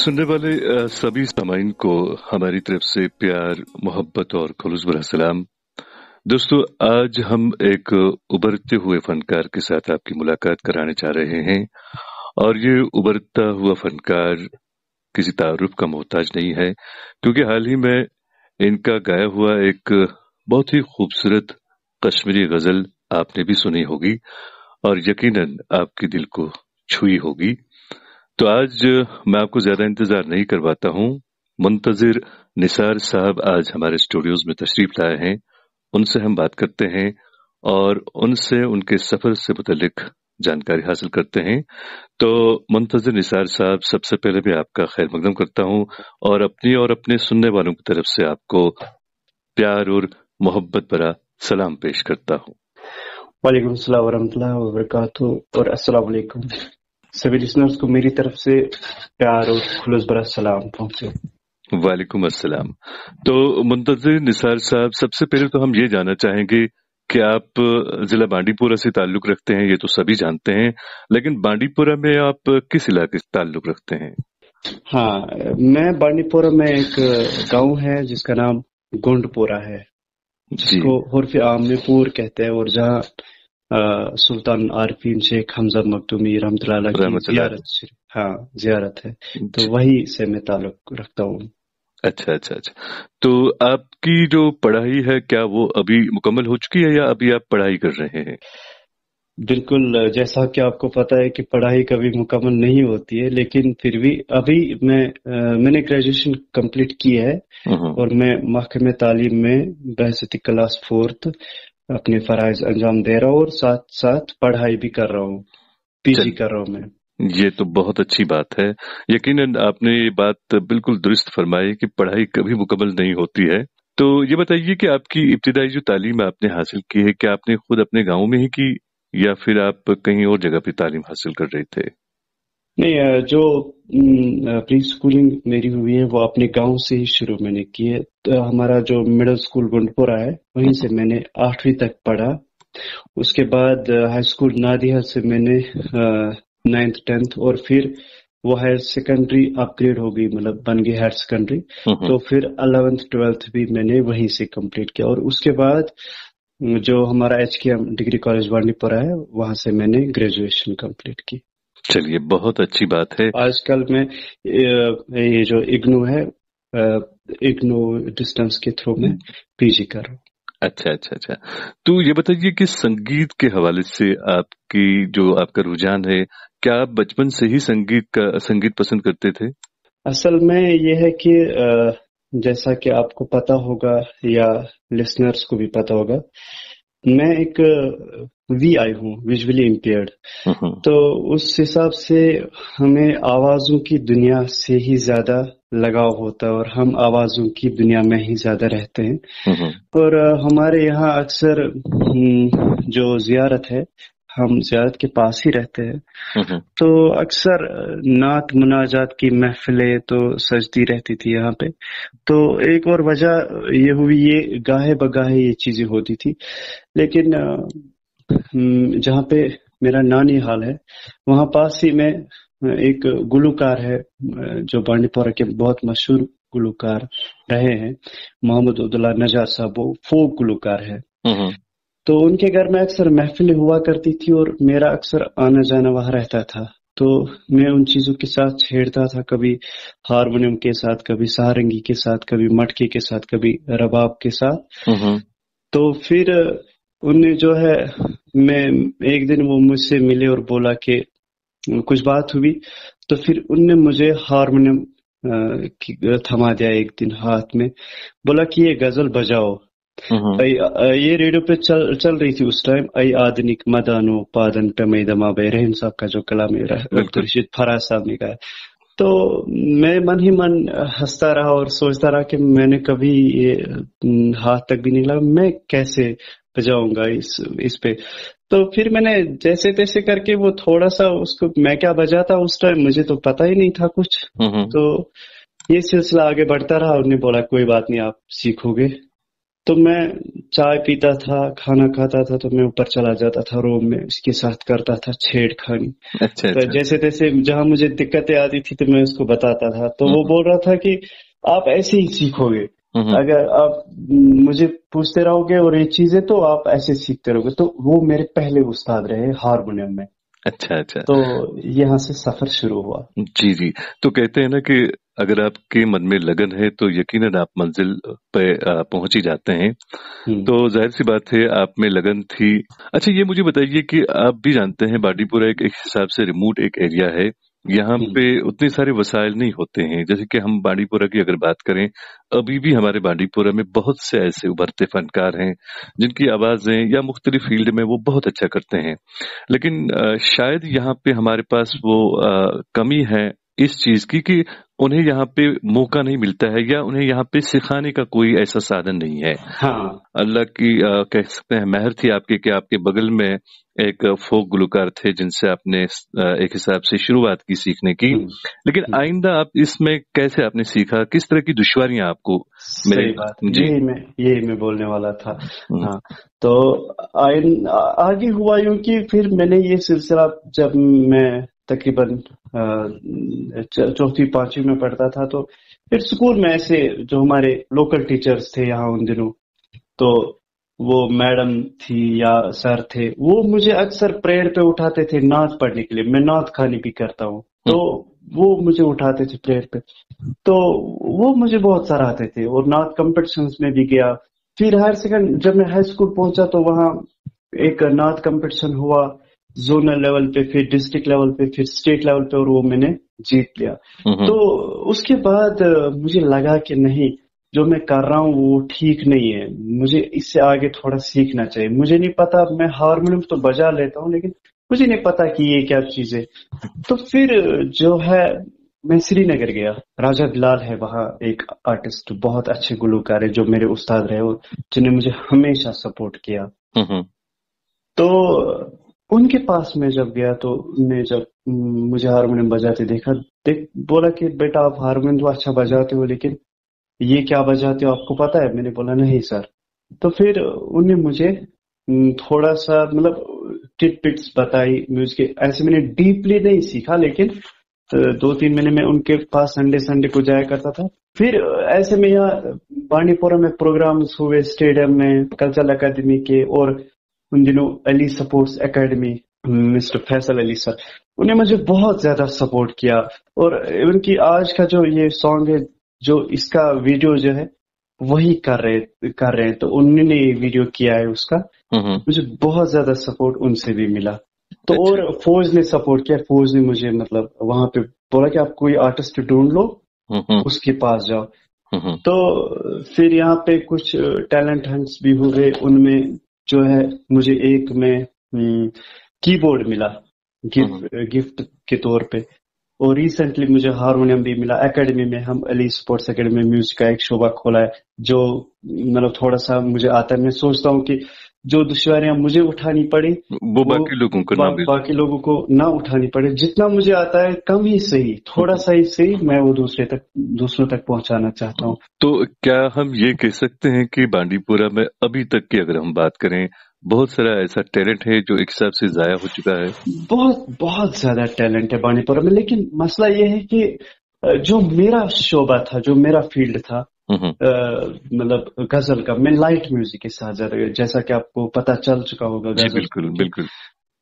सुनने वाले सभी सामाईन को हमारी तरफ से प्यार, मोहब्बत और खुलूस भरा सलाम। दोस्तों, आज हम एक उभरते हुए फनकार के साथ आपकी मुलाकात कराने जा रहे हैं और ये उभरता हुआ फनकार किसी तारुफ का मोहताज नहीं है, क्योंकि हाल ही में इनका गाया हुआ एक बहुत ही खूबसूरत कश्मीरी गजल आपने भी सुनी होगी और यकीनन आपके दिल को छुई होगी। तो आज मैं आपको ज्यादा इंतजार नहीं करवाता हूँ। मुंतजिर निसार साहब आज हमारे स्टूडियोज में तशरीफ लाए हैं। उनसे हम बात करते हैं और उनसे उनके सफर से मुतल्लिक जानकारी हासिल करते हैं। तो मुंतजिर निसार साहब, सबसे पहले मैं आपका खैर मकदम करता हूँ और अपनी और अपने सुनने वालों की तरफ से आपको प्यार और मोहब्बत भरा सलाम पेश करता हूँ। वालेकुम सलाम वरहमतुल्लाहि वबरकातुहू और अस्सलाम वालेकुम। सभी लिसनर्स को मेरी तरफ से प्यार और खुलूस भरा सलाम पहुंचे। वालेकुम अस्सलाम। तो मुंतजिर निसार साहब, सबसे पहले तो हम ये जानना चाहेंगे कि आप जिला बांडीपुरा से ताल्लुक रखते हैं, ये तो सभी जानते हैं, लेकिन बांडीपुरा में आप किस इलाके से ताल्लुक रखते हैं? हाँ, मैं बांडीपुरा में एक गांव है जिसका नाम गोंडपुरा है, जिसको उर्फ आम में पूर कहते हैं, और जहाँ सुल्तान आरिफीन शेख हमजा मखदूमी रहमतुल्लाह की जियारत है, तो वही से मैं ताल्लुक रखता हूँ। अच्छा। तो आपकी जो पढ़ाई है, क्या वो अभी मुकम्मल हो चुकी है या अभी आप पढ़ाई कर रहे हैं? बिल्कुल, जैसा कि आपको पता है कि पढ़ाई कभी मुकम्मल नहीं होती है, लेकिन फिर भी अभी मैंने ग्रेजुएशन कंप्लीट की है और मैं महकमे तालीम में बहसती क्लास 4th अपने फराइज अंजाम दे रहा हूँ और साथ साथ पढ़ाई भी कर रहा हूँ, पीजी कर रहा हूँ मैं। ये तो बहुत अच्छी बात है। यकीनन आपने ये बात बिल्कुल दुरुस्त फरमाई कि पढ़ाई कभी मुकम्मल नहीं होती है। तो ये बताइए कि आपकी इब्तिदाई जो तालीम आपने हासिल की है, क्या आपने खुद अपने गांव में ही की या फिर आप कहीं और जगह पे तालीम हासिल कर रहे थे? नहीं, जो प्री स्कूलिंग मेरी हुई है वो अपने गांव से ही शुरू मैंने की है। तो हमारा जो मिडिल स्कूल गुंडपुरा है, वहीं से मैंने 8वीं तक पढ़ा। उसके बाद हाई स्कूल नादिया से मैंने 9th 10th, और फिर वो हायर सेकेंडरी अपग्रेड हो गई, मतलब बन गई हायर सेकेंडरी। तो फिर 11th 12th भी मैंने वहीं से कंप्लीट किया, और उसके बाद जो हमारा HKM डिग्री कॉलेज बांडीपुरा है, वहां से मैंने ग्रेजुएशन कंप्लीट की। चलिए, बहुत अच्छी बात है। आजकल मैं ये जो इग्नू है, इग्नू डिस्टेंस के थ्रू में पीजी कर रहा हूँ। अच्छा। तो ये बताइए कि संगीत के हवाले से आपकी जो आपका रुझान है, क्या आप बचपन से ही संगीत पसंद करते थे? असल में ये है कि जैसा कि आपको पता होगा या लिसनर्स को भी पता होगा, मैं एक VI हूँ, विजुअली इम्पेयर्ड। तो उस हिसाब से हमें आवाजों की दुनिया से ही ज्यादा लगाव होता है और हम आवाजों की दुनिया में ही ज्यादा रहते हैं। और हमारे यहाँ अक्सर जो जियारत है, हम जियारत के पास ही रहते हैं, तो अक्सर नात मुनाजात की महफिलें तो सजती रहती थी यहाँ पे। तो एक और वजह ये हुई, ये गाहे बगाहे ये चीजें होती थी। लेकिन जहाँ पे मेरा नानी हाल है, वहां पास ही में एक गुलूकार है जो बांडीपुरा के बहुत मशहूर गुलूकार रहे हैं, मोहम्मद अब्दुल्ला नजार साहब। वो फोक गुलूकार है। तो उनके घर में अक्सर महफिलें हुआ करती थी और मेरा अक्सर आना जाना वहां रहता था। तो मैं उन चीजों के साथ छेड़ता था, कभी हारमोनियम के साथ, कभी सारंगी के साथ, कभी मटके के साथ, कभी रबाब के साथ। तो फिर उन्हें जो है, मैं एक दिन वो मुझसे मिले और बोला कि कुछ बात हुई, तो फिर उनने मुझे हारमोनियम थमा दिया एक दिन हाथ में, बोला कि ये गजल बजाओ। ये रेडियो पे चल रही थी उस टाइम, आई आधुनिक मदानो पादन पे मैदमा बे, रहम साहब का जो कलाम रशीद फराज साहब ने गाया। तो मैं मन ही मन हंसता रहा और सोचता रहा कि मैंने कभी ये हाथ तक भी नहीं लगा, मैं कैसे बजाऊंगा इस पे। तो फिर मैंने जैसे तैसे करके वो थोड़ा सा उसको, मैं क्या बजाता उस टाइम मुझे तो पता ही नहीं था कुछ। तो ये सिलसिला आगे बढ़ता रहा। उन्होंने बोला कोई बात नहीं, आप सीखोगे। तो मैं चाय पीता था, खाना खाता था, तो मैं ऊपर चला जाता था रूम में, उसके साथ करता था छेड़खानी। अच्छा तो अच्छा। जैसे तैसे जहां मुझे दिक्कतें आती थी तो मैं उसको बताता था, तो वो बोल रहा था कि आप ऐसे ही सीखोगे, हम्म। अगर आप मुझे पूछते रहोगे और ये चीजें तो आप ऐसे सीखते रहोगे। तो वो मेरे पहले उस्ताद रहे हारमोनियम में। अच्छा अच्छा। तो यहाँ से सफर शुरू हुआ। जी जी। तो कहते हैं ना कि अगर आपके मन में लगन है तो यकीनन आप मंजिल पे पहुंच ही जाते हैं। हम्म। तो जाहिर सी बात है आप में लगन थी। अच्छा, ये मुझे बताइए कि आप भी जानते हैं बांडीपुरा एक हिसाब से रिमोट एक एरिया है। यहाँ हम्म। पे उतने सारे वसाइल नहीं होते हैं। जैसे कि हम बांडीपुरा की अगर बात करें, अभी भी हमारे बांडीपुरा में बहुत से ऐसे उभरते फनकार हैं जिनकी आवाजें या मुख्तलिफ फील्ड में वो बहुत अच्छा करते हैं। लेकिन शायद यहाँ पे हमारे पास वो कमी है इस चीज की कि उन्हें यहाँ पे मौका नहीं मिलता है या उन्हें यहाँ पे सिखाने का कोई ऐसा साधन नहीं है। हाँ। अल्लाह की कह सकते हैं मेहर थी आपके कि आपके बगल में एक फोक गुलकार थे जिनसे आपने एक हिसाब से शुरुआत की सीखने की। हम्म। लेकिन हम्म। आइंदा आप इसमें कैसे आपने सीखा, किस तरह की दुश्वारियां आपको मेरे। सही बात, जी। यही मैं बोलने वाला था। हम्म। हाँ। तो आगे हुआ यूं कि फिर मैंने ये सिलसिला, जब मैं तकरीबन चौथी पांचवी में पढ़ता था, तो फिर स्कूल में ऐसे जो हमारे लोकल टीचर्स थे यहाँ उन दिनों, तो वो मैडम थी या सर थे, वो मुझे अक्सर प्रेयर पे उठाते थे नात पढ़ने के लिए। मैं नात खानी भी करता हूँ, तो वो मुझे उठाते थे प्रेयर पे। तो वो मुझे बहुत सराहते थे और नात कॉम्पिटिशन्स में भी गया। फिर हायर सेकेंड जब मैं हाई स्कूल पहुंचा तो वहाँ एक नात कंपटीशन हुआ, जोनल लेवल पे, फिर डिस्ट्रिक्ट लेवल पे, फिर स्टेट लेवल पे, और वो मैंने जीत लिया। तो उसके बाद मुझे लगा कि नहीं, जो मैं कर रहा हूँ वो ठीक नहीं है, मुझे इससे आगे थोड़ा सीखना चाहिए। मुझे नहीं पता, मैं हारमोनियम तो बजा लेता हूँ लेकिन मुझे नहीं पता कि ये क्या चीज है। तो फिर जो है, मैं श्रीनगर गया। राजा बिलाल है वहाँ एक आर्टिस्ट, बहुत अच्छे गुलकार है, जो मेरे उस्ताद रहे और जिन्हें मुझे हमेशा सपोर्ट किया। तो उनके पास में जब गया तो उन्होंने जब मुझे हारमोनियम बजाते देखा, बोला कि बेटा आप हारमोनियम तो अच्छा बजाते हो, लेकिन ये क्या बजाते हो आपको पता है? मैंने बोला नहीं सर। तो फिर उन्हें मुझे थोड़ा सा मतलब टिट पिट्स बताई म्यूजिक। ऐसे मैंने डीपली नहीं सीखा, लेकिन 2-3 महीने में उनके पास संडे संडे को जाया करता था। फिर ऐसे में यहाँ बांडीपुरा में प्रोग्राम्स हुए स्टेडियम में, कल्चरल अकादमी के, और उन दिनों Ali sports academy, mister Faisal Ali sir, उन्हें मुझे बहुत ज्यादा सपोर्ट किया। और उनकी आज का जो ये सॉन्ग है, जो इसका वीडियो जो है वही कर रहे हैं, तो उन्होंने ये वीडियो किया है उसका। मुझे बहुत ज्यादा सपोर्ट उनसे भी मिला। तो अच्छा। और फौज ने सपोर्ट किया। फौज ने मुझे मतलब वहां पे बोला कि आप कोई आर्टिस्ट ढूंढ लो, उसके पास जाओ। तो फिर यहाँ पे कुछ टैलेंट हंट्स भी हुए, उनमें जो है मुझे एक में कीबोर्ड मिला गिफ्ट के तौर पे। और रिसेंटली मुझे हारमोनियम भी मिला। एकेडमी में हम अली स्पोर्ट्स एकेडमी में म्यूजिक का एक शोबा खोला है, जो मतलब थोड़ा सा मुझे आता है। मैं सोचता हूँ कि जो दुश्वारियां मुझे उठानी पड़ी वो वो बाकी लोगों को ना भी। बाकी लोगों को ना उठानी पड़े। जितना मुझे आता है कम ही सही, थोड़ा सा ही सही, मैं वो दूसरों तक पहुंचाना चाहता हूँ। तो क्या हम ये कह सकते हैं कि बांडीपुरा में अभी तक की अगर हम बात करें, बहुत सारा ऐसा टैलेंट है जो एक हिसाब से जाया हो चुका है? बहुत बहुत ज्यादा टैलेंट है बांडीपुरा में, लेकिन मसला ये है कि जो मेरा शोबा था, जो मेरा फील्ड था, मतलब गजल का, मैं लाइट म्यूजिक के साथ ज्यादा, जैसा कि आपको पता चल चुका होगा जी गजल बिल्कुल की। बिल्कुल।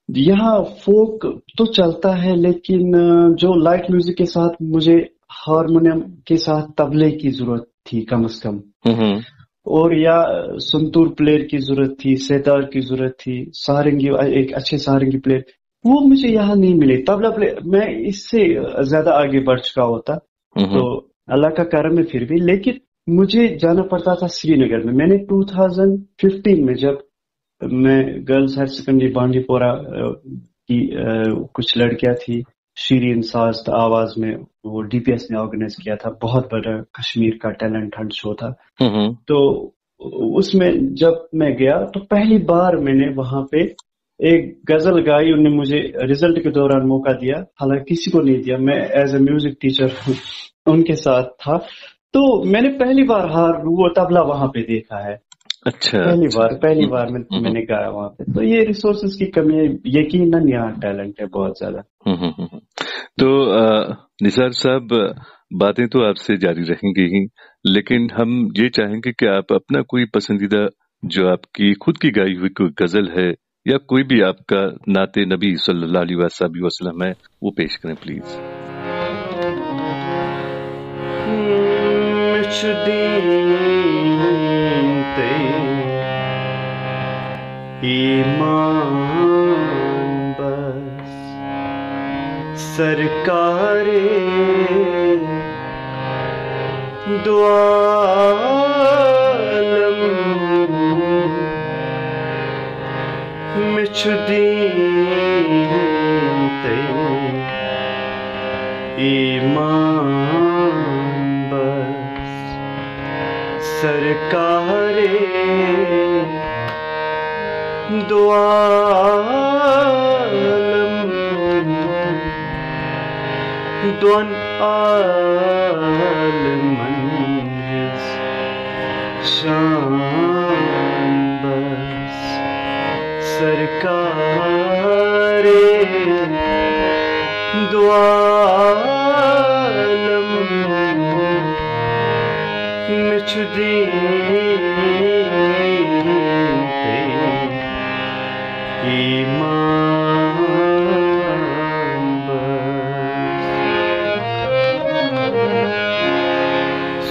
यहाँ फोक तो चलता है, लेकिन जो लाइट म्यूजिक के साथ मुझे हारमोनियम के साथ तबले की जरूरत थी कम से कम, और या संतूर प्लेयर की जरूरत थी, सेतार की जरूरत थी, सारंगी, एक अच्छे सारंगी प्लेयर, वो मुझे यहाँ नहीं मिले। तबला प्लेयर मैं इससे ज्यादा आगे बढ़ चुका होता। तो अल्लाह का करम है फिर भी, लेकिन मुझे जाना पड़ता था श्रीनगर में। मैंने 2015 में, जब मैं गर्ल्स हायर सेकेंडरी बांडीपोरा की कुछ लड़कियां थी, शीरीन साज आवाज में, वो डीपीएस ने ऑर्गेनाइज किया था, बहुत बड़ा कश्मीर का टैलेंट हंट शो था। तो उसमें जब मैं गया तो पहली बार मैंने वहां पे एक गजल गाई। उन्होंने मुझे रिजल्ट के दौरान मौका दिया, हालांकि किसी को नहीं दिया, मैं एज ए म्यूजिक टीचर उनके साथ था। तो मैंने पहली बार वो तबला वहां पे देखा है। अच्छा, पहली बार मैंने गाया वहां पे। तो ये रिसोर्सेज की कमी है, यकीनन यहाँ टैलेंट है बहुत ज्यादा। तो निसार साहब, बातें तो आपसे जारी रहेंगी ही, लेकिन हम ये चाहेंगे कि आप अपना कोई पसंदीदा, जो आपकी खुद की गाई हुई कोई गजल है या कोई भी आपका नाते नबी सल्लल्लाहु अलैहि वसल्लम है, वो पेश करें प्लीज। ईमान बस सरकारे दो आलम मिछुदीन ते ईमान बस सरकारे दो आलम दोन आलमन शान बस सरकारे दो आलम मिछुदीन ते ईमान बस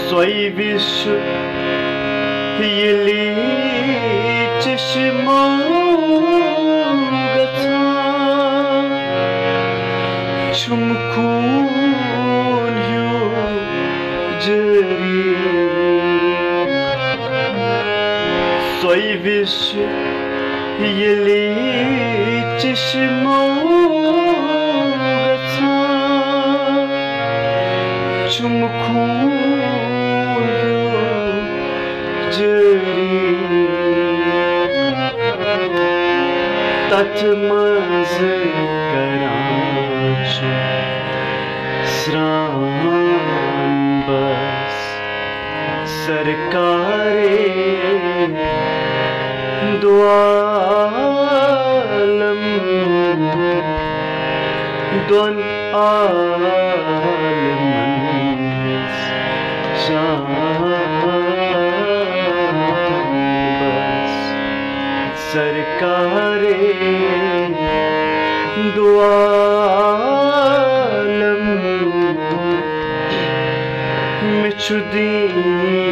सोई विश्व यली चश्मो गथा छुमखून ह्यो जरी सोई विश्व यली चश्मो गथा छुमखून ह्यो जरी तथ मज कराचो स्रान बस सरकारे दो आलम दोन आलमन शान बस सरकारे दो आलम मिछुदीन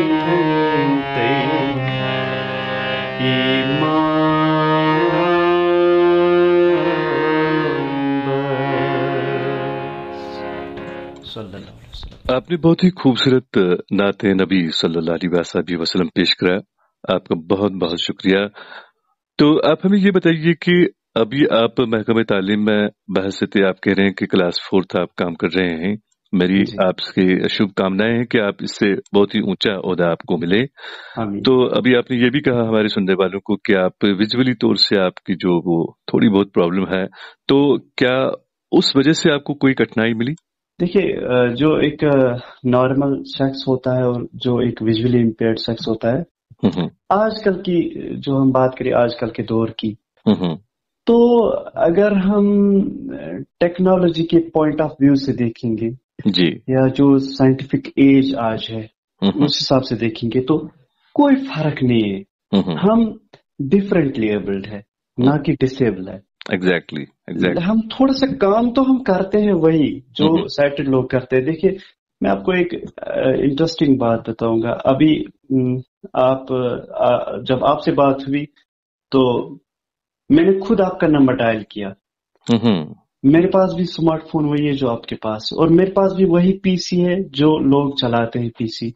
ते ईमान बस। सल्लल्लाहु अलैहि वसल्लम। आपने बहुत ही खूबसूरत नाते नबी सल्लल्लाहु अलैहि वसल्लम पेश करा, आपका बहुत बहुत शुक्रिया। तो आप हमें ये बताइए कि अभी आप महकमे तालीम में बहसते, आप कह रहे हैं कि क्लास 4th आप काम कर रहे हैं। मेरी आपसे शुभकामनाएं हैं कि आप इससे बहुत ही ऊंचा ओहदा आपको मिले। तो अभी आपने ये भी कहा हमारे सुनने वालों को कि आप विजुअली तौर से आपकी जो वो थोड़ी बहुत प्रॉब्लम है, तो क्या उस वजह से आपको कोई कठिनाई मिली? देखिए, जो एक नॉर्मल शख्स होता है और जो एक विजुअली इम्पेयर्ड शख्स होता है, आजकल की जो हम बात करें आजकल के दौर की, तो अगर हम टेक्नोलॉजी के पॉइंट ऑफ व्यू से देखेंगे जी, या जो साइंटिफिक एज आज है उस हिसाब से देखेंगे तो कोई फर्क नहीं है। हम डिफरेंटली एबल्ड है, ना कि डिसेबल है। एग्जैक्टली हम थोड़ा सा काम तो हम करते हैं वही जो साइटेड लोग करते हैं। देखिए, मैं आपको एक इंटरेस्टिंग बात बताऊंगा। अभी जब आपसे बात हुई तो मैंने खुद आपका नंबर डायल किया। मेरे पास भी स्मार्टफोन वही है जो आपके पास है, और मेरे पास भी वही पीसी है जो लोग चलाते हैं पीसी।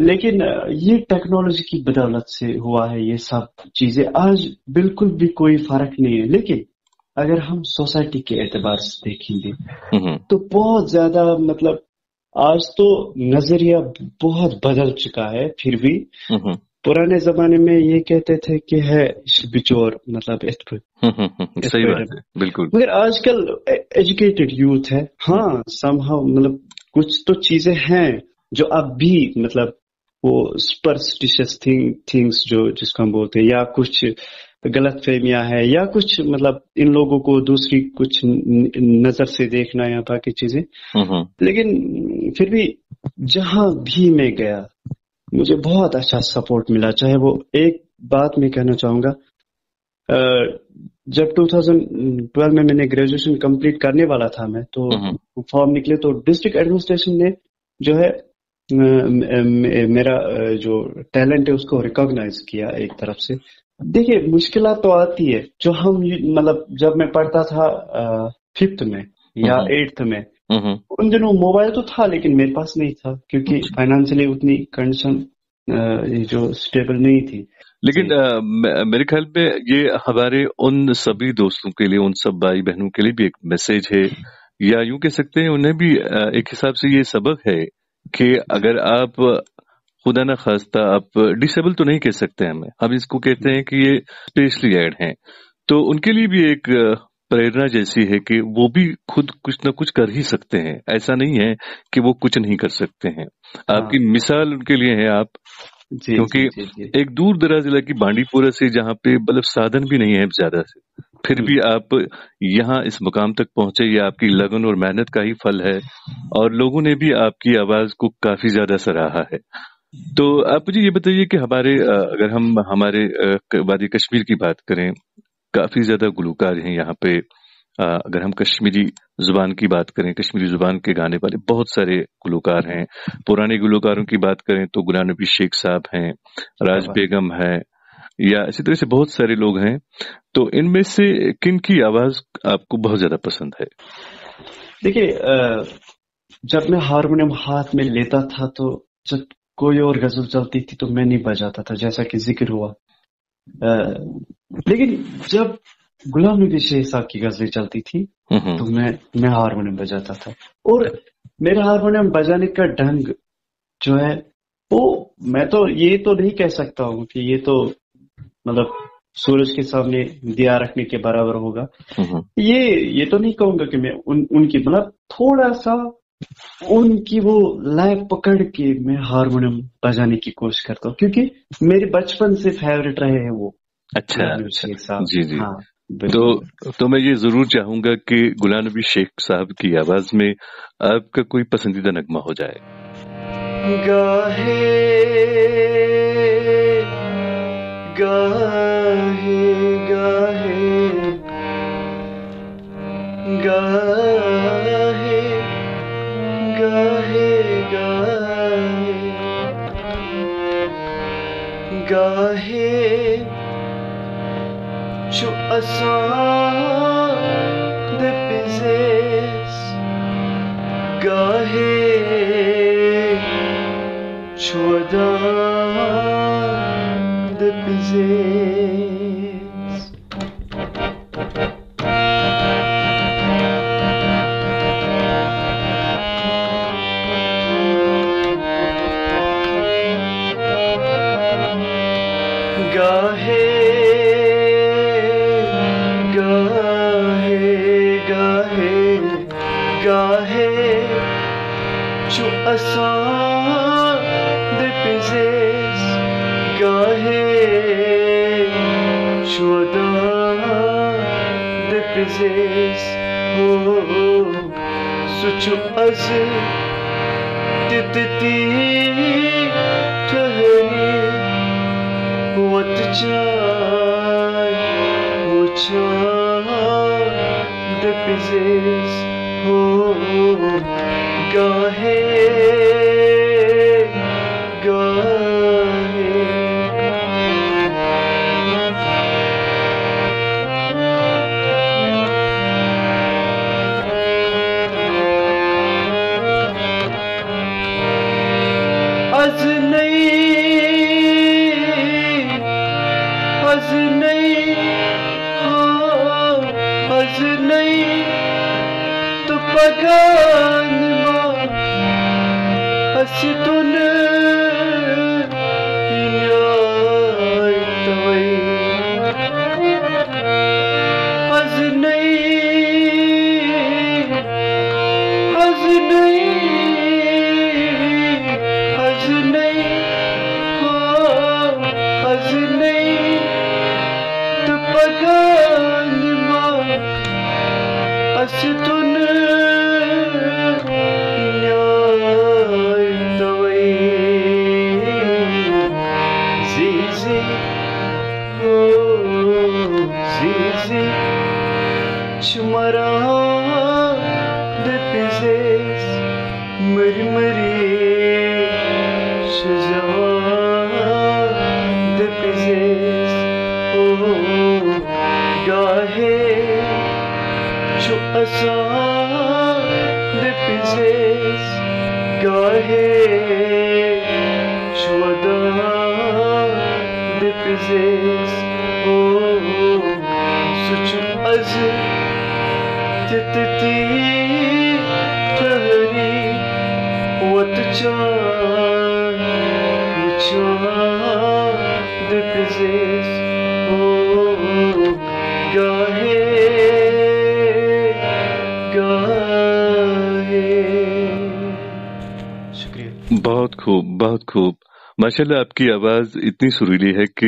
लेकिन ये टेक्नोलॉजी की बदौलत से हुआ है ये सब चीजें। आज बिल्कुल भी कोई फर्क नहीं है। लेकिन अगर हम सोसाइटी के एतबार से देखेंगे तो बहुत ज्यादा, मतलब आज तो नजरिया बहुत बदल चुका है। फिर भी पुराने जमाने में ये कहते थे कि है बिचौर, मतलब सही बात है, बिल्कुल। मगर आजकल एजुकेटेड यूथ है, हाँ समहाउ, मतलब कुछ तो चीजें हैं जो अब भी मतलब वो सुपरस्टिशियस थिंग्स जो जिसको हम बोलते हैं, या कुछ गलत फहमियां है, या कुछ मतलब इन लोगों को दूसरी कुछ नजर से देखना या बाकी चीजें। लेकिन फिर भी जहां भी मैं गया मुझे बहुत अच्छा सपोर्ट मिला। चाहे वो, एक बात मैं कहना चाहूंगा, जब 2012 में मैंने ग्रेजुएशन कंप्लीट करने वाला था मैं, तो फॉर्म निकले तो डिस्ट्रिक्ट एडमिनिस्ट्रेशन ने जो है मेरा जो टैलेंट है उसको रिकॉग्नाइज किया एक तरफ से। देखिए मुश्किलात तो आती है, जो हम मतलब जब मैं पढ़ता था 5th में या 8th में, उन दिनों मोबाइल तो था लेकिन मेरे पास नहीं था, क्योंकि फाइनेंशियली उतनी कंडीशन जो स्टेबल नहीं थी। लेकिन मेरे ख्याल में ये हमारे उन सभी दोस्तों के लिए, उन सब भाई बहनों के लिए भी एक मैसेज है, या यूं कह सकते हैं उन्हें भी एक हिसाब से ये सबक है कि अगर आप खुदा ना खास्ता, आप डिसेबल तो नहीं कह सकते हम इसको कहते हैं कि ये स्पेशली एड हैं, तो उनके लिए भी एक प्रेरणा जैसी है कि वो भी खुद कुछ ना कुछ कर ही सकते हैं। ऐसा नहीं है कि वो कुछ नहीं कर सकते हैं। आपकी मिसाल उनके लिए है आप, क्योंकि एक दूर दराज जिला की बांडीपुरा से, जहाँ पे मतलब साधन भी नहीं है ज्यादा से, फिर भी आप यहाँ इस मुकाम तक पहुंचे, ये आपकी लगन और मेहनत का ही फल है, और लोगों ने भी आपकी आवाज को काफी ज्यादा सराहा है। तो आप मुझे ये बताइए कि अगर हम हमारे वादी कश्मीर की बात करें, काफी ज्यादा गुलकार हैं यहाँ पे। अगर हम कश्मीरी जुबान की बात करें, कश्मीरी जुबान के गाने वाले बहुत सारे गुलकार हैं। पुराने गुलकारों की बात करें तो गुलाम नबी शेख साहब हैं, राज बेगम है, या इसी तरह से बहुत सारे लोग हैं। तो इनमें से किन की आवाज आपको बहुत ज्यादा पसंद है? देखिए, जब मैं हारमोनियम हाथ में लेता था तो जब कोई और गजल चलती थी तो मैं नहीं बजाता था, जैसा कि जिक्र हुआ। लेकिन जब गुलाम नबी शेख साहब की गजलें चलती थी तो मैं हारमोनियम बजाता था। और मेरा हारमोनियम बजाने का ढंग जो है वो, मैं तो ये तो नहीं कह सकता हूँ कि ये तो मतलब सूरज के सामने दिया रखने के बराबर होगा। ये तो नहीं कहूंगा कि मैं उनकी मतलब थोड़ा सा उनकी वो लय पकड़ के मैं हारमोनियम बजाने की कोशिश करता हूँ, क्योंकि मेरे बचपन से फेवरेट रहे हैं वो। अच्छा, शेख साहब। जी जी। हाँ, तो मैं ये जरूर चाहूंगा कि गुलाम नबी शेख साहब की आवाज में आपका कोई पसंदीदा नगमा हो जाए। गाहे गाहे गाहे गाहे गाहे गाहे गाहे şu asan de bizes gahe şu adan de bizes. Gahe şu asan de bizes gahe şu adan de bizes suçu az titti tahni wat chay uçan de bizes gahe gahe az nahi tu pagan ma hasitun inay tawai az nahi zizi çumaran de pizes mari mari şajan de pizes oh gahe şu asan de pizes gahe şu adan de pizes oh suçu azı tititi tahri watchan de pizes oh gahe शुक्रिया। बहुत खूब, बहुत खूब। माशाल्लाह आपकी आवाज इतनी सुरीली है कि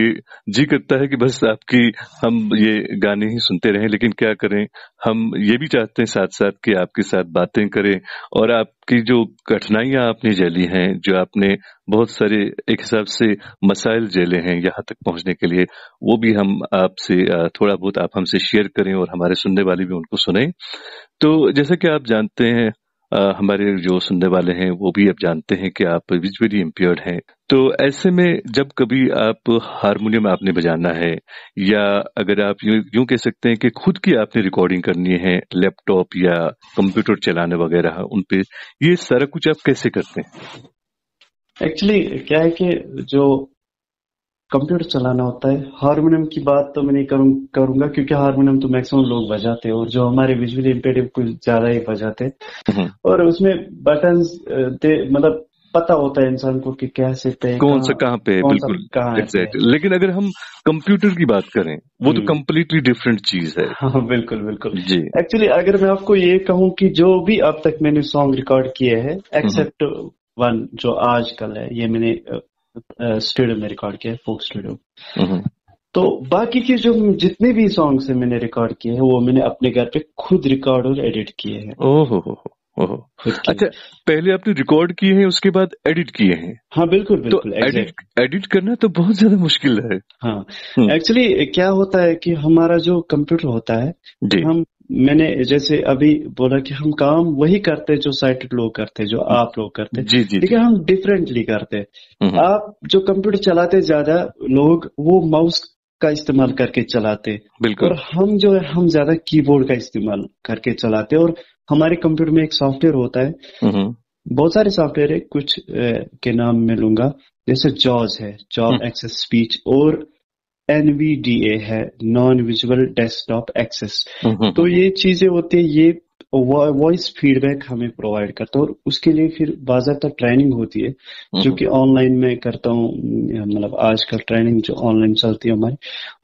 जी करता है कि बस आपकी हम ये गाने ही सुनते रहें, लेकिन क्या करें, हम ये भी चाहते हैं साथ साथ कि आपके साथ बातें करें और आपकी जो कठिनाइयां आपने झेली हैं, जो आपने बहुत सारे एक हिसाब से मसाइल झेले हैं यहाँ तक पहुंचने के लिए, वो भी हम आपसे थोड़ा बहुत आप हमसे शेयर करें और हमारे सुनने वाले भी उनको सुने। तो जैसा कि आप जानते हैं, हमारे जो सुनने वाले हैं वो भी अब जानते हैं कि आप विजुअली इम्पेयर्ड हैं। तो ऐसे में जब कभी आप हारमोनियम आपने बजाना है, या अगर आप यूं कह सकते हैं कि खुद की आपने रिकॉर्डिंग करनी है लैपटॉप या कंप्यूटर चलाने वगैरह उन पे, ये सारा कुछ आप कैसे करते हैं? एक्चुअली क्या है कि जो कंप्यूटर चलाना होता है, हारमोनियम की बात तो मैं नहीं करूंगा क्योंकि हारमोनियम तो मैक्सिमम लोग बजाते हैं और जो हमारे विजुअली इम्पेयर्ड कुछ ज्यादा ही बजाते हैं और उसमें बटन्स मतलब पता होता है इंसान को कि कैसे पे कौन सा कहाँ पे, बिल्कुल एग्जैक्टली। लेकिन अगर हम कंप्यूटर की बात करें वो तो कम्प्लीटली डिफरेंट चीज है। हाँ बिल्कुल बिल्कुल जी। एक्चुअली अगर मैं आपको ये कहूँ कि जो भी अब तक मैंने सॉन्ग रिकॉर्ड किए हैं एक्सेप्ट वन जो आजकल है, ये मैंने स्टूडियो में रिकॉर्ड किया है, फोक स्टूडियो। तो बाकी के जो जितने भी सॉन्ग्स हैं मैंने रिकॉर्ड किए हैं वो मैंने अपने घर पे खुद रिकॉर्ड और एडिट किए हैं। ओहो अच्छा, पहले आपने रिकॉर्ड किए हैं उसके बाद एडिट किए हैं? हाँ बिल्कुल बिल्कुल। तो एडिट करना तो बहुत ज्यादा मुश्किल है। हाँ एक्चुअली क्या होता है कि हमारा जो कंप्यूटर होता है, मैंने जैसे अभी बोला कि हम काम वही करते हैं जो साइटेड लोग करते हैं, जो आप लोग करते हैं, लेकिन हम डिफरेंटली करते हैं। आप जो कंप्यूटर चलाते ज्यादा लोग वो माउस का इस्तेमाल करके चलाते, और हम जो है हम ज्यादा कीबोर्ड का इस्तेमाल करके चलाते। और हमारे कंप्यूटर में एक सॉफ्टवेयर होता है, बहुत सारे सॉफ्टवेयर है, कुछ के नाम मैं लूंगा, जैसे जॉज है, जॉब एक्सेस स्पीच, और NVDA है, नॉन विजुअल डेस्कटॉप एक्सेस। तो ये चीजें होती है, ये वॉइस फीडबैक हमें प्रोवाइड करता है और उसके लिए फिर बाज़ाब्ता ट्रेनिंग होती है जो कि ऑनलाइन में करता हूँ, मतलब आजकल ट्रेनिंग जो ऑनलाइन चलती है हमारी।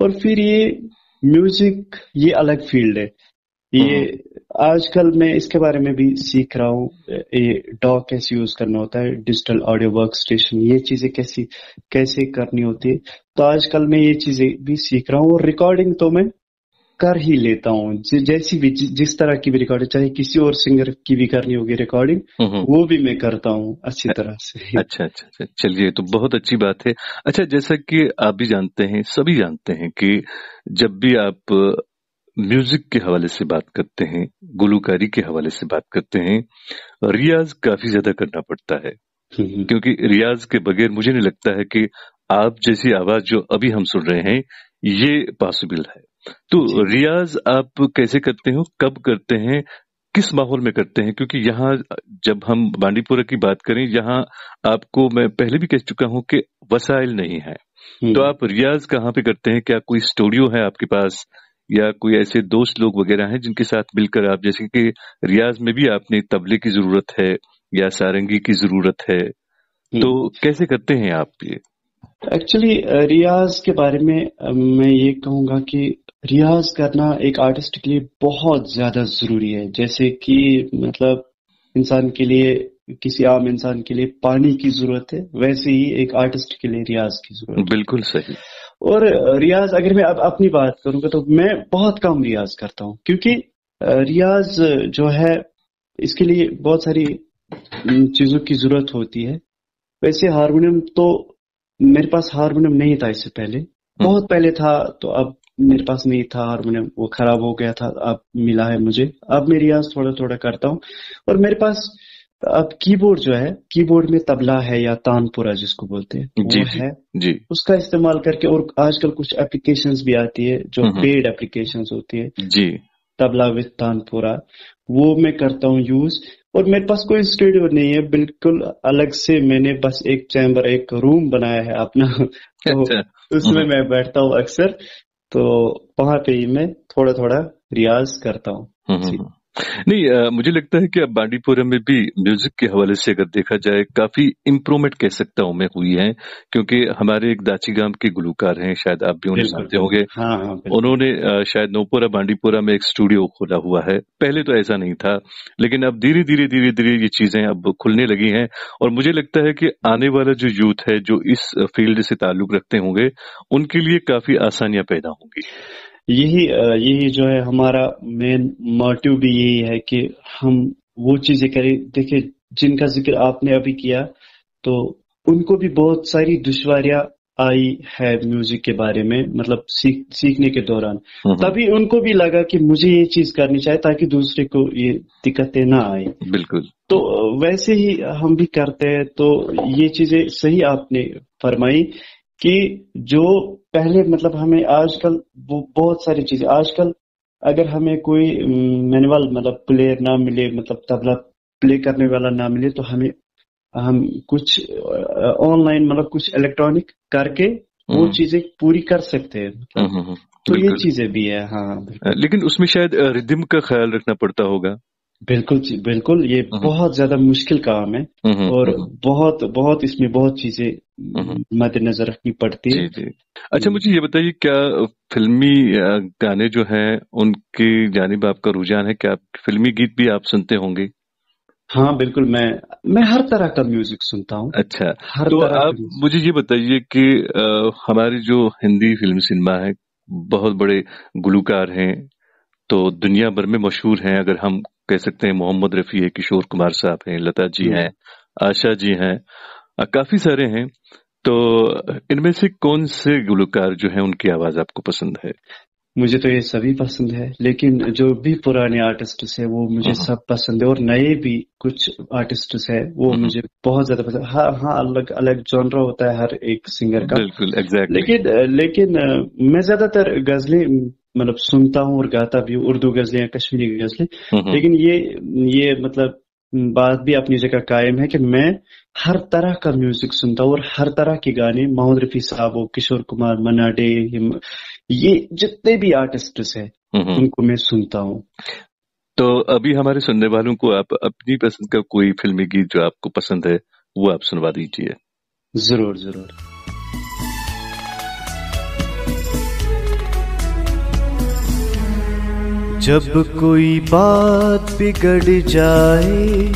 और फिर ये म्यूजिक ये अलग फील्ड है, ये आजकल मैं इसके बारे में भी सीख रहा हूँ, ये डॉ कैसे यूज करना होता है, डिजिटल ऑडियो वर्क स्टेशन, ये चीजें कैसे करनी होती है। तो आजकल मैं ये चीजें भी सीख रहा हूँ और रिकॉर्डिंग तो मैं कर ही लेता हूँ, जैसी भी जिस तरह की भी रिकॉर्डिंग, चाहे किसी और सिंगर की भी करनी होगी रिकॉर्डिंग, वो भी मैं करता हूँ अच्छी तरह से। अच्छा, चलिए तो बहुत अच्छी बात है। अच्छा, जैसा कि आप भी जानते हैं, सभी जानते हैं कि जब भी आप म्यूजिक के हवाले से बात करते हैं, गुलकारी के हवाले से बात करते हैं, रियाज काफी ज्यादा करना पड़ता है, क्योंकि रियाज के बगैर मुझे नहीं लगता है कि आप जैसी आवाज जो अभी हम सुन रहे हैं ये पॉसिबल है। तो रियाज आप कैसे करते हो, कब करते हैं, किस माहौल में करते हैं? क्योंकि यहाँ जब हम बांडीपुरा की बात करें, यहाँ आपको मैं पहले भी कह चुका हूँ कि वसाइल नहीं है, तो आप रियाज कहाँ पे करते हैं? क्या कोई स्टूडियो है आपके पास, या कोई ऐसे दोस्त लोग वगैरह हैं जिनके साथ मिलकर आप, जैसे कि रियाज में भी आपने तबले की जरूरत है या सारंगी की जरूरत है, तो कैसे करते हैं आप ये? एक्चुअली रियाज के बारे में मैं ये कहूंगा कि रियाज करना एक आर्टिस्ट के लिए बहुत ज्यादा जरूरी है। जैसे कि मतलब इंसान के लिए, किसी आम इंसान के लिए पानी की जरूरत है, वैसे ही एक आर्टिस्ट के लिए रियाज की जरूरत है। बिल्कुल सही। और रियाज अगर मैं अब अपनी बात करूंगा तो मैं बहुत कम रियाज करता हूँ, क्योंकि रियाज जो है इसके लिए बहुत सारी चीजों की जरूरत होती है। वैसे हारमोनियम तो मेरे पास हारमोनियम नहीं था इससे पहले, बहुत पहले था, तो अब मेरे पास नहीं था हारमोनियम, वो खराब हो गया था, अब मिला है मुझे। अब मैं रियाज थोड़ा थोड़ा करता हूँ। और मेरे पास अब कीबोर्ड जो है, कीबोर्ड में तबला है या तानपुरा जिसको बोलते हैं जी वो जी है, जी। उसका इस्तेमाल करके। और आजकल कुछ एप्लीकेशंस भी आती है जो हम्म। पेड एप्लीकेशंस होती है, जी। तबला विद तानपुरा, वो मैं करता हूँ यूज। और मेरे पास कोई स्टूडियो नहीं है, बिल्कुल अलग से मैंने बस एक चैम्बर, एक रूम बनाया है अपना तो अच्छा। उसमें मैं बैठता हूँ अक्सर, तो वहां पे ही मैं थोड़ा थोड़ा रियाज करता हूँ जी। हम्म। नहीं, मुझे लगता है कि अब बांडीपुरा में भी म्यूजिक के हवाले से अगर देखा जाए काफी इम्प्रूवमेंट कह सकता हूँ मैं हुई है, क्योंकि हमारे एक दाची गांव के गुलूकार हैं, शायद आप भी उन्हें बिल्कुल जानते बिल्कुल, होंगे। हाँ हाँ बिल्कुल। उन्होंने शायद नोपुरा बांडीपुरा में एक स्टूडियो खोला हुआ है। पहले तो ऐसा नहीं था, लेकिन अब धीरे धीरे ये चीजें अब खुलने लगी हैं। और मुझे लगता है कि आने वाला जो यूथ है जो इस फील्ड से ताल्लुक रखते होंगे, उनके लिए काफी आसानियां पैदा होंगी। यही जो है हमारा मेन मोटिव भी यही है कि हम वो चीजें करें। देखिए, जिनका जिक्र आपने अभी किया, तो उनको भी बहुत सारी दुश्वारियां आई है म्यूजिक के बारे में, मतलब सीखने के दौरान। हम्म। तभी उनको भी लगा कि मुझे ये चीज करनी चाहिए ताकि दूसरे को ये दिक्कतें ना आए। बिल्कुल। तो वैसे ही हम भी करते हैं। तो ये चीजें सही आपने फरमाई कि जो पहले, मतलब हमें आजकल वो बहुत सारी चीजें, आजकल अगर हमें कोई मैनुअल मतलब प्लेयर ना मिले, मतलब तबला प्ले करने वाला ना मिले, तो हम कुछ ऑनलाइन, मतलब कुछ इलेक्ट्रॉनिक करके वो हम्म। चीजें पूरी कर सकते हैं, मतलब। तो ये बिल्कुल। चीजें भी है, हाँ बिल्कुल। लेकिन उसमें शायद रिदम का ख्याल रखना पड़ता होगा। बिल्कुल जी, बिल्कुल, ये हम्म। बहुत ज्यादा मुश्किल काम है। हम्म। और हम्म। बहुत बहुत इसमें बहुत चीजें हम्म। मद्देनजर रखनी पड़ती है। जी जी। अच्छा, मुझे ये बताइए, क्या फिल्मी गाने जो हैं उनकी जानिब आपका रुझान है? क्या आप फिल्मी गीत भी आप सुनते होंगे? हाँ बिल्कुल, मैं हर तरह का म्यूजिक सुनता हूँ, अच्छा, हर तो तरह आप का म्यूजिक। मुझे ये बताइए कि हमारी जो हिंदी फिल्म सिनेमा है, बहुत बड़े गुलूकार हैं, तो दुनिया भर में मशहूर हैं। अगर हम कह सकते हैं, मोहम्मद रफी है, किशोर कुमार साहब हैं, लता जी हैं, आशा जी हैं, काफी सारे हैं। तो इनमें से कौन से गुलूकार जो हैं उनकी आवाज आपको पसंद है? मुझे तो ये सभी पसंद है, लेकिन जो भी पुराने आर्टिस्ट है वो मुझे हम्म। सब पसंद है। और नए भी कुछ आर्टिस्ट है वो हम्म। मुझे बहुत ज्यादा पसंद। हाँ हाँ, अलग अलग जॉनरा होता है हर एक सिंगर का। बिल्कुल, एग्जैक्टली। लेकिन मैं ज्यादातर गजलें मतलब सुनता हूँ और गाता भी हूँ, उर्दू गजलें या कश्मीरी गजलें। हम्म। लेकिन ये मतलब बात भी अपनी जगह कायम है कि मैं हर तरह का म्यूजिक सुनता हूँ, और हर तरह के गाने, मोहम्मद रफी साहब हो, किशोर कुमार, मन्ना डे, ये जितने भी आर्टिस्ट हैं हम्म। उनको मैं सुनता हूँ। तो अभी हमारे सुनने वालों को आप अपनी पसंद का कोई फिल्मी गीत जो आपको पसंद है वो आप सुनवा दीजिए। जरूर जरूर। जब कोई बात बिगड़ जाए,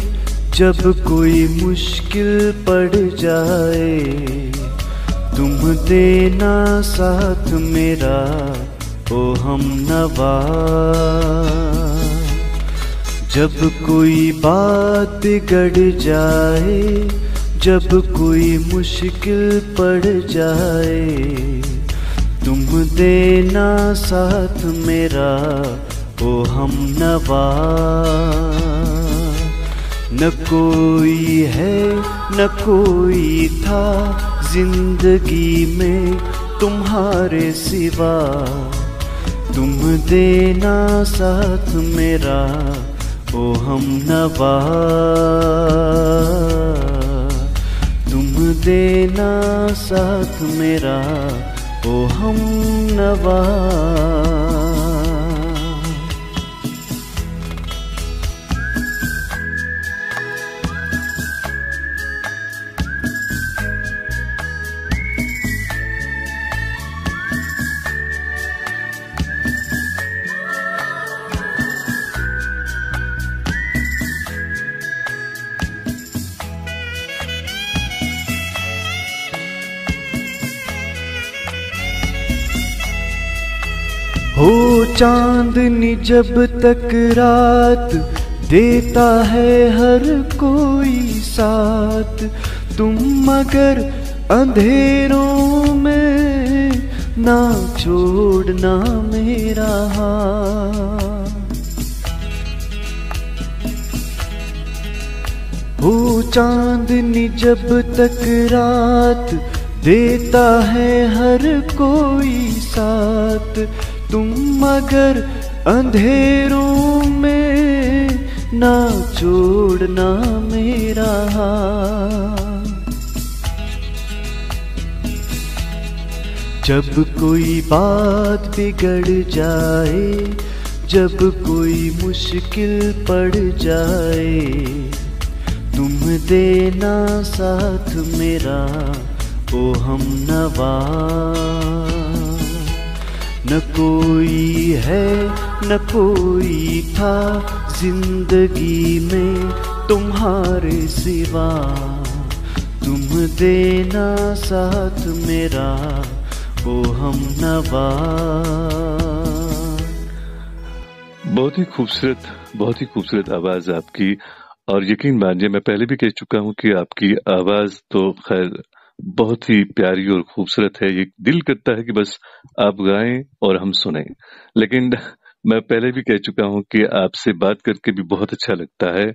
जब कोई मुश्किल पड़ जाए, तुम देना साथ मेरा ओ हमनवा। जब कोई बात बिगड़ जाए, जब कोई मुश्किल पड़ जाए, तुम देना साथ मेरा ओ हमनवा। न कोई है न कोई था जिंदगी में तुम्हारे सिवा, तुम देना साथ मेरा ओ हमनवा। तुम देना साथ मेरा ओ हमनवा। हो चांदनी जब तक रात देता है हर कोई साथ, तुम मगर अंधेरों में ना छोड़ना मेरा हाथ। हो चांदनी जब तक रात देता है हर कोई साथ, तुम अगर अंधेरों में ना छोड़ना मेरा हाथ। जब कोई बात बिगड़ जाए, जब कोई मुश्किल पड़ जाए, तुम देना साथ मेरा ओ हमनवा। न कोई है न कोई था जिंदगी में तुम्हारे सिवा, तुम देना साथ मेरा ओ हमनवा। बहुत ही खूबसूरत आवाज आपकी। और यकीन मानिए, मैं पहले भी कह चुका हूं कि आपकी आवाज तो खैर बहुत ही प्यारी और खूबसूरत है। ये दिल करता है कि बस आप गाएं और हम सुने। लेकिन मैं पहले भी कह चुका हूं कि आपसे बात करके भी बहुत अच्छा लगता है।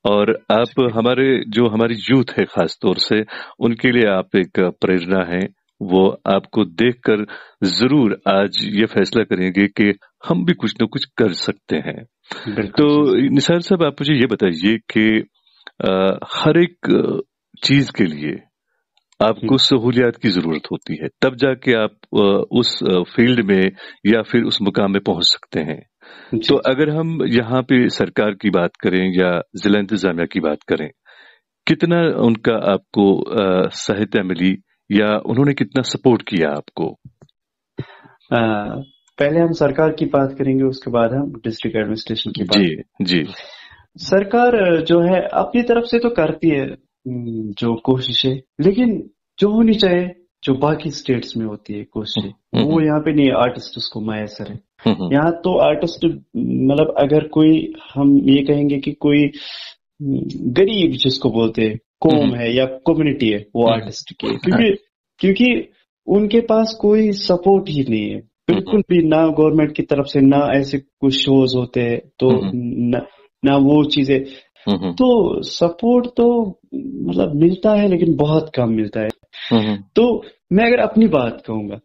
और आप हमारी यूथ है खास तौर से, उनके लिए आप एक प्रेरणा है। वो आपको देखकर जरूर आज ये फैसला करेंगे कि हम भी कुछ न कुछ कर सकते हैं। तो निसार साहब, आप मुझे ये बताइए कि हर एक चीज के लिए आपको सहूलियात की जरूरत होती है, तब जाके आप उस फील्ड में या फिर उस मुकाम में पहुंच सकते हैं। तो अगर हम यहाँ पे सरकार की बात करें या जिला इंतजामिया की बात करें, कितना उनका आपको सहायता मिली या उन्होंने कितना सपोर्ट किया आपको? पहले हम सरकार की बात करेंगे, उसके बाद हम डिस्ट्रिक्ट एडमिनिस्ट्रेशन की बात। जी। सरकार जो है अपनी तरफ से तो करती है जो कोशिशें, लेकिन जो होनी चाहिए जो बाकी स्टेट्स में होती है कोशिशें, वो यहाँ पे नहीं है। आर्टिस्ट उसको मैसर है यहाँ तो। आर्टिस्ट मतलब अगर कोई, हम ये कहेंगे कि कोई गरीब जिसको बोलते हैं कौम है या कम्युनिटी है, वो आर्टिस्ट की है, क्योंकि उनके पास कोई सपोर्ट ही नहीं है बिल्कुल भी, ना गवर्नमेंट की तरफ से, ना ऐसे कुछ शोज होते हैं तो ना वो चीजें। तो सपोर्ट तो मतलब मिलता है लेकिन बहुत कम मिलता है। तो मैं अगर अपनी बात कहूंगा,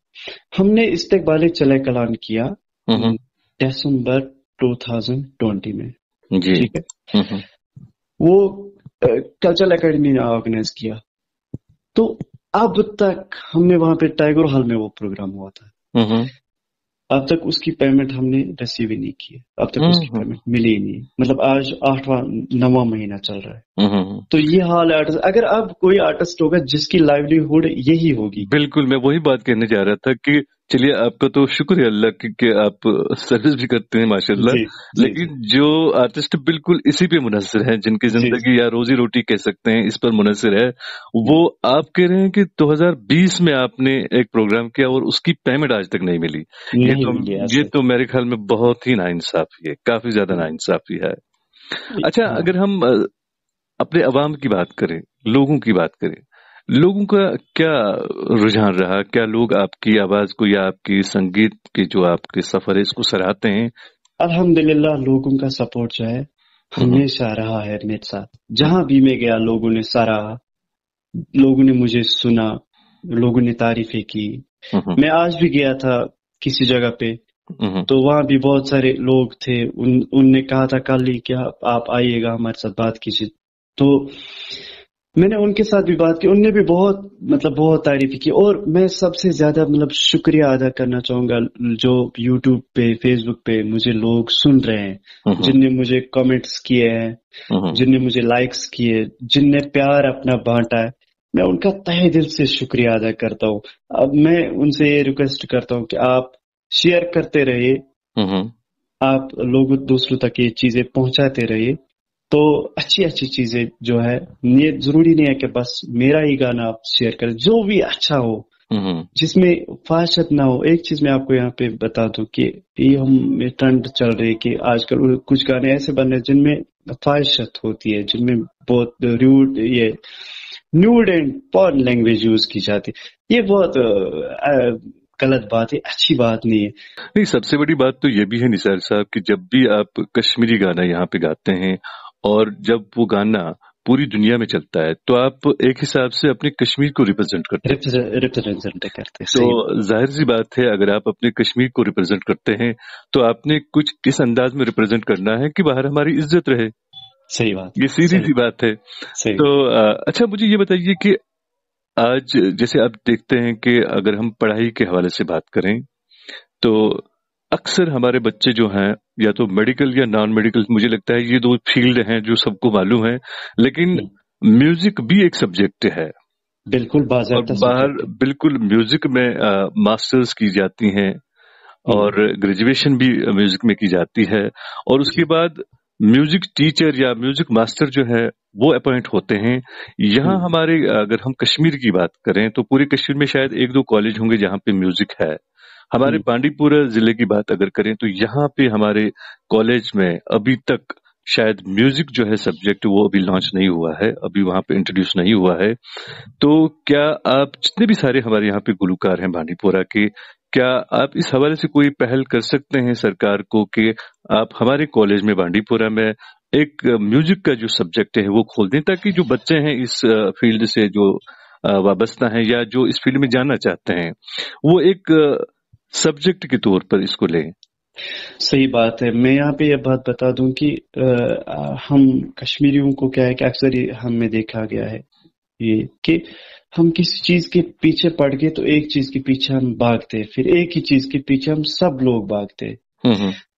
हमने इस्तेकबाले चले कलान किया दिसंबर 2020 में, ठीक है। वो कल्चरल एकेडमी ने ऑर्गेनाइज किया। तो अब तक हमने वहां पे टाइगर हॉल में वो प्रोग्राम हुआ था, अब तक उसकी पेमेंट हमने रिसीव ही नहीं की है। अब तक उसकी पेमेंट मिली ही नहीं। मतलब आज 8वां 9वां महीना चल रहा है। तो ये हाल है आर्टिस्ट। अगर अब कोई आर्टिस्ट होगा जिसकी लाइवलीहुड यही होगी। बिल्कुल, मैं वही बात कहने जा रहा था कि चलिए, आपका तो शुक्र है अल्लाह कि आप सर्विस भी करते हैं माशाल्लाह। लेकिन जो आर्टिस्ट बिल्कुल इसी पे मुनस्सिर है, जिनकी जिंदगी या रोजी रोटी कह सकते हैं इस पर मुनस्सिर है, वो आप कह रहे हैं कि 2020 में आपने एक प्रोग्राम किया और उसकी पेमेंट आज तक नहीं मिली। ये तो मेरे ख्याल में बहुत ही नाइंसाफी है, काफी ज्यादा नाइंसाफी है। अच्छा, अगर हम अपने अवाम की बात करें, लोगों की बात करें, लोगों का क्या रुझान रहा? क्या लोग आपकी आवाज को या आपकी संगीत के जो आपके सफर है इसको सराहते हैं? अल्हम्दुलिल्लाह, लोगों का सपोर्ट जो है हमेशा रहा है मेरे साथ। जहां भी मैं गया लोगों ने सराहा, लोगों ने मुझे सुना, लोगों ने तारीफें की। मैं आज भी गया था किसी जगह पे, तो वहां भी बहुत सारे लोग थे। उनने कहा था कल ही क्या आप आइएगा हमारे साथ बात कीजिए। तो मैंने उनके साथ भी बात की, उनने भी बहुत तारीफ की। और मैं सबसे ज्यादा शुक्रिया अदा करना चाहूंगा जो यूट्यूब पे, फेसबुक पे मुझे लोग सुन रहे हैं, जिनने मुझे कमेंट्स किए हैं, जिनने मुझे लाइक्स किए, जिनने प्यार अपना बांटा है। मैं उनका तहे दिल से शुक्रिया अदा करता हूँ। अब मैं उनसे ये रिक्वेस्ट करता हूँ कि आप शेयर करते रहिए, आप लोगों दूसरों तक ये चीजें पहुंचाते रहिए। तो अच्छी चीजें जो है, ये जरूरी नहीं है कि बस मेरा ही गाना आप शेयर करें, जो भी अच्छा हो, जिसमें फाहिशत ना हो। एक चीज मैं आपको यहाँ पे बता दूं कि ये हम ट्रेंड चल रही है कि आजकल कुछ गाने ऐसे बन रहे जिनमें फाहिशत होती है, जिनमें बहुत रूड, ये nude and porn language use की जाती है। ये बहुत गलत बात है, अच्छी बात नहीं है। नहीं, सबसे बड़ी बात तो ये भी है निसार साहब कि जब भी आप कश्मीरी गाना यहाँ पे गाते हैं और जब वो गाना पूरी दुनिया में चलता है तो आप एक हिसाब से अपने कश्मीर को रिप्रेजेंट करते हैं। रिप्रेजेंट करते हैं। तो जाहिर सी बात है, अगर आप अपने कश्मीर को रिप्रेजेंट करते हैं तो आपने कुछ इस अंदाज में रिप्रेजेंट करना है कि बाहर हमारी इज्जत रहे। सही बात, ये सीधी सी बात है। तो अच्छा, मुझे ये बताइए कि आज जैसे आप देखते हैं कि अगर हम पढ़ाई के हवाले से बात करें तो अक्सर हमारे बच्चे जो हैं या तो मेडिकल या नॉन मेडिकल, मुझे लगता है ये दो फील्ड हैं जो सबको मालूम है, लेकिन म्यूजिक भी एक सब्जेक्ट है। बिल्कुल, बाहर बिल्कुल म्यूजिक में मास्टर्स की जाती हैं और ग्रेजुएशन भी म्यूजिक में की जाती है, और उसके बाद म्यूजिक टीचर या म्यूजिक मास्टर जो है वो अपॉइंट होते हैं। यहाँ हमारे, अगर हम कश्मीर की बात करें तो पूरे कश्मीर में शायद 1-2 कॉलेज होंगे जहाँ पे म्यूजिक है। हमारे बांडीपुरा जिले की बात अगर करें तो यहाँ पे हमारे कॉलेज में अभी तक शायद म्यूजिक जो है सब्जेक्ट वो अभी लॉन्च नहीं हुआ है, अभी वहां पे इंट्रोड्यूस नहीं हुआ है। तो क्या आप, जितने भी सारे हमारे यहाँ पे गुलकार हैं बांडीपुरा के, क्या आप इस हवाले से कोई पहल कर सकते हैं सरकार को कि आप हमारे कॉलेज में बांडीपुरा में एक म्यूजिक का जो सब्जेक्ट है वो खोल दें, ताकि जो बच्चे हैं इस फील्ड से जो वाबस्ता हैं या जो इस फील्ड में जाना चाहते हैं वो एक सब्जेक्ट के तौर पर इसको लें। सही बात है। मैं यहाँ पे ये बात बता दूं कि हम कश्मीरियों को क्या है कि अक्सर हमें देखा गया है ये कि हम किसी चीज के पीछे पड़ गए तो एक चीज के पीछे हम भागते, फिर एक ही चीज के पीछे हम सब लोग भागते।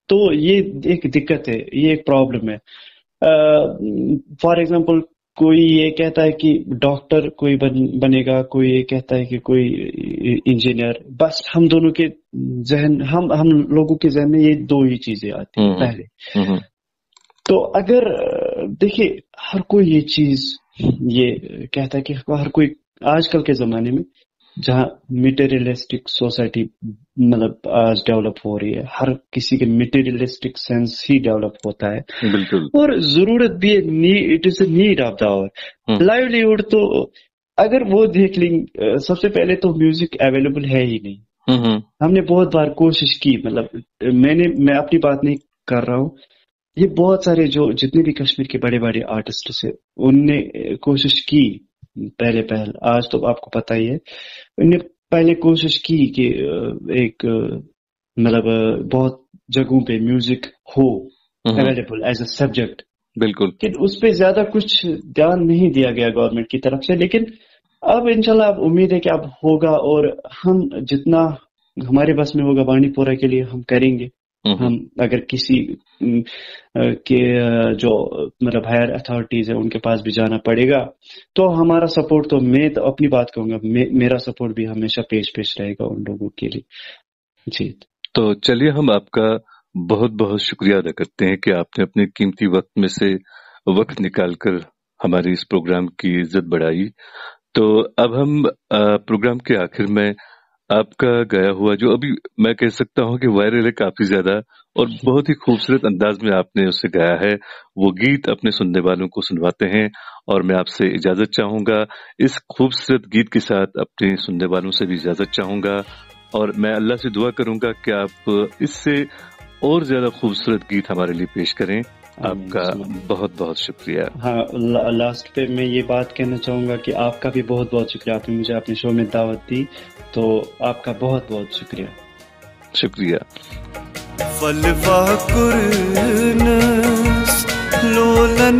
तो ये एक दिक्कत है, ये एक प्रॉब्लम है। फॉर एग्जाम्पल, कोई ये कहता है कि डॉक्टर कोई बनेगा, कोई ये कहता है कि कोई इंजीनियर। बस हम दोनों के जहन, हम लोगों के जहन में ये दो ही चीजें आती हैं पहले। तो अगर देखिए, हर कोई ये चीज ये कहता है कि हर कोई आजकल के जमाने में जहाँ मटेरियलिस्टिक सोसाइटी मतलब आज डेवलप हो रही है, हर किसी के मटेरियलिस्टिक सेंस ही डेवलप होता है। बिल्कुल। और जरूरत भी it is a need of the hour livelihood. तो अगर वो देख लेंगे, सबसे पहले तो म्यूजिक अवेलेबल है ही नहीं। हमने बहुत बार कोशिश की, मतलब मैं अपनी बात नहीं कर रहा हूँ, ये बहुत सारे जो जितने भी कश्मीर के बड़े बड़े आर्टिस्ट है उनने कोशिश की पहल। आज तो आपको पता ही है, उन्होंने पहले कोशिश की कि एक मतलब बहुत जगहों पे म्यूजिक हो अवेलेबल एज अ सब्जेक्ट। बिल्कुल। लेकिन उस पे ज्यादा कुछ ध्यान नहीं दिया गया गवर्नमेंट की तरफ से। लेकिन अब इंशाल्लाह अब उम्मीद है कि अब होगा, और हम जितना हमारे बस में होगा बांडीपुरा के लिए हम करेंगे। हम अगर किसी के जो मतलब हायर अथॉरिटीज है उनके पास भी जाना पड़ेगा तो हमारा सपोर्ट, तो मैं तो अपनी बात कहूंगा, मेरा सपोर्ट भी हमेशा पेश रहेगा उन लोगों के लिए। जी, तो चलिए, हम आपका बहुत बहुत शुक्रिया अदा करते हैं कि आपने अपने कीमती वक्त में से वक्त निकालकर हमारे इस प्रोग्राम की इज्जत बढ़ाई। तो अब हम प्रोग्राम के आखिर में आपका गाया हुआ, जो अभी मैं कह सकता हूं कि वायरल है काफी ज्यादा और बहुत ही खूबसूरत अंदाज में आपने उससे गाया है, वो गीत अपने सुनने वालों को सुनवाते हैं। और मैं आपसे इजाजत चाहूंगा, इस खूबसूरत गीत के साथ अपने सुनने वालों से भी इजाजत चाहूंगा, और मैं अल्लाह से दुआ करूंगा कि आप इससे और ज्यादा खूबसूरत गीत हमारे लिए पेश करें। आपका बहुत बहुत शुक्रिया। हाँ, लास्ट पे मैं ये बात कहना चाहूंगा कि आपका भी बहुत बहुत शुक्रिया, आपने मुझे अपने शो में दावत दी, तो आपका बहुत बहुत शुक्रिया। शुक्रिया। फलवा कुरनस लोलन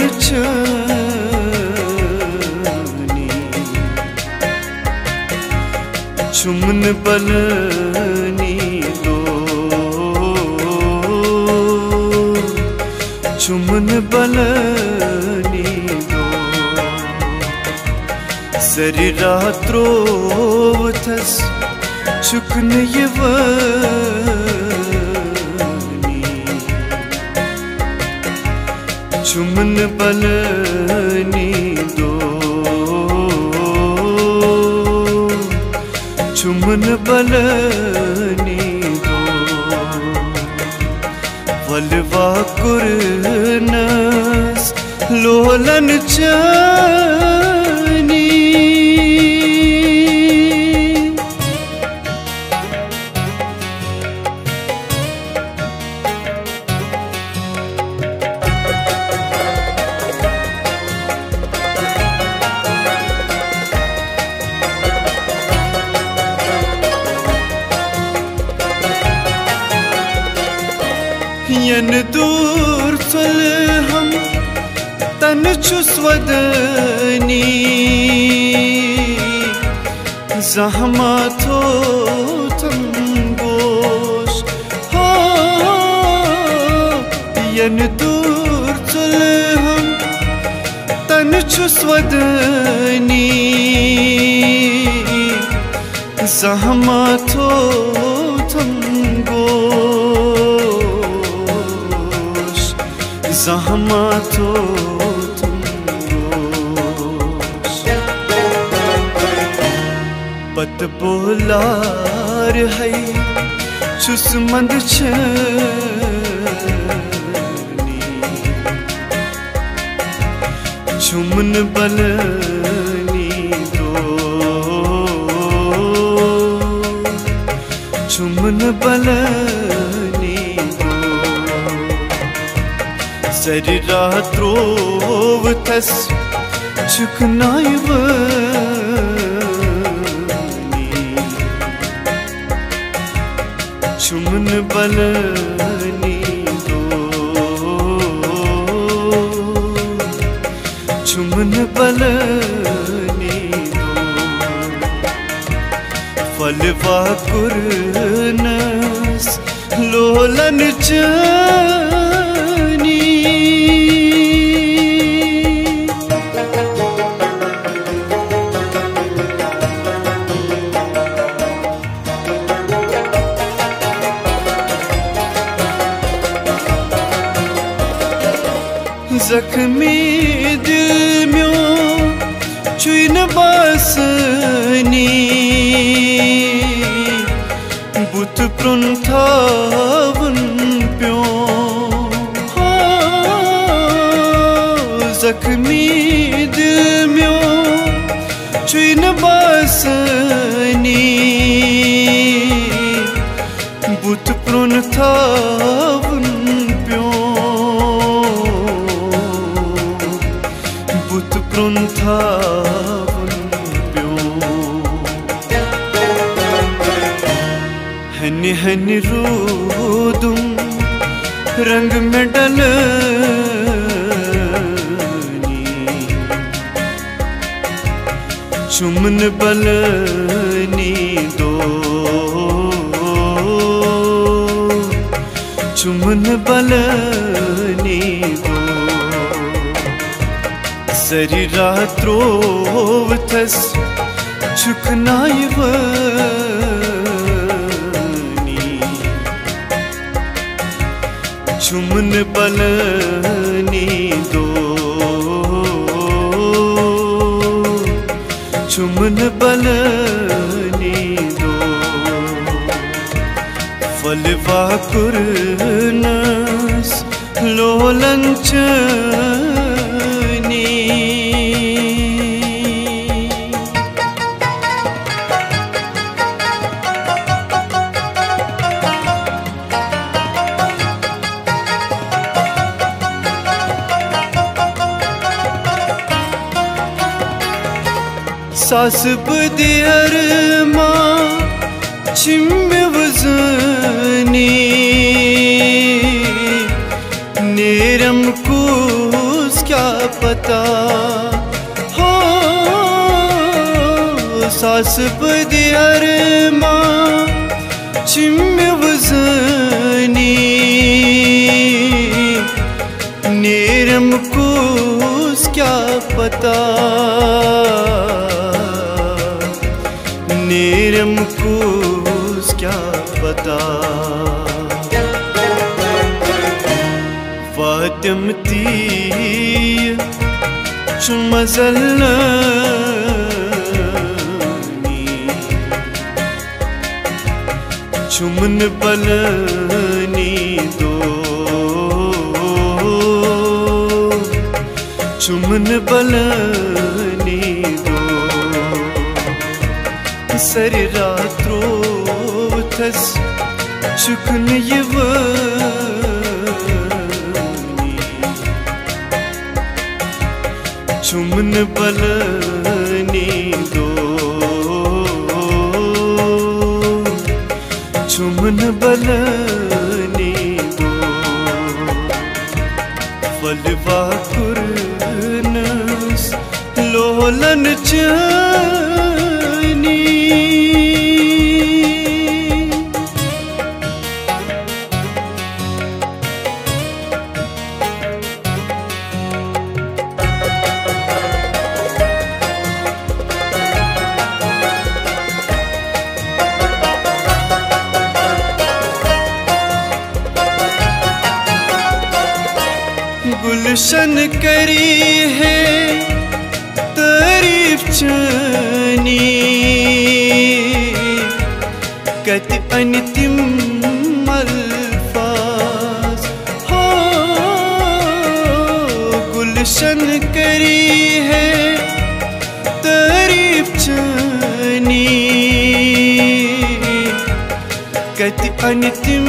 चुमन बलनी चुमन बलनी दो सरी रात्रोवथस चुकन यवनी चुमन बलनी दो चुमन बलनी वलवा कुरनस लोलन चानी। यन दूर हम तन चुस्वदनी ज़हमतो तंगोश हो यन दूर हम तन चुस्वदनी ज़हमतो तंगोश ज़हमतो पत बोलार है चुस्मंद छनी चुमन बलनी दो चुमन बलनी दो सरी रात्रोव थस चुकनाई चुमन बलनी दो चुमन बलनी दो फलवा कुरनस लोलन जानी जख्मी दिल म्यों चुइन बासनी बुत प्रुंथावन प्यों जख्मी दिल म्यों चुइन बासनी बुत प्रुंथावन हनी हनी रूदुम रंग में डलनी चुमन बलनी दो चुमन बलनी दो सरी रात्रोव थस चुकनाई चुमन बलनी दो चुमन बलनी दो फलवा कुरनस लोलन जानी सास बदियर माँ चिम्मे वजनी नेरम कुस क्या पता हो सास बदियर माँ चिम्मे वजनी नेरम कुस क्या पता नेरम कुस क्या पता वादम ती चुमजलनी चुमन बलनी दो चुमन बलनी दो सरी रात्रो थस चुकन यवनी चुमन बलनी दो चुमन बलनी दो फलवा कुर्नस लोलन चनी गुलशन करी है तारीफ चनी कति अंतिम अल्फाज हो गुलशन करी है तारीफ चनी कति अंतिम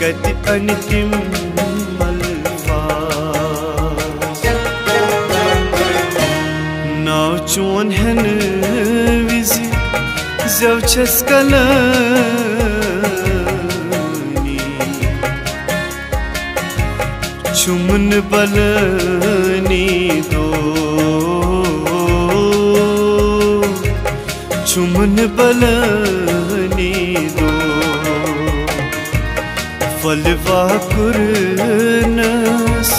कति अंतिम अल्फाज नाव चोन हन विज़ि ज़ेवछस कलनी चुमन बलनी दो चुमन बलनी दो फलवा कुर्नस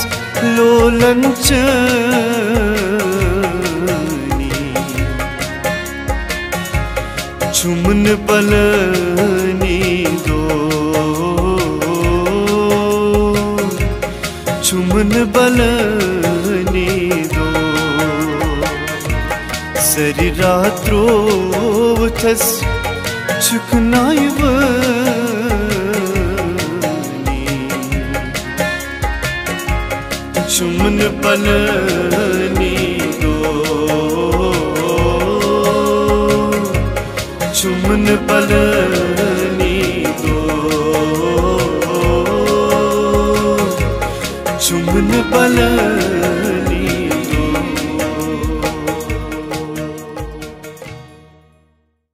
लोलन चनी चुमन बलनी दो चुमन बलनी दो सरी रात्रो थस चुकनाई चुमन बलनी दो चुमन बलनी दो चुमन बलनी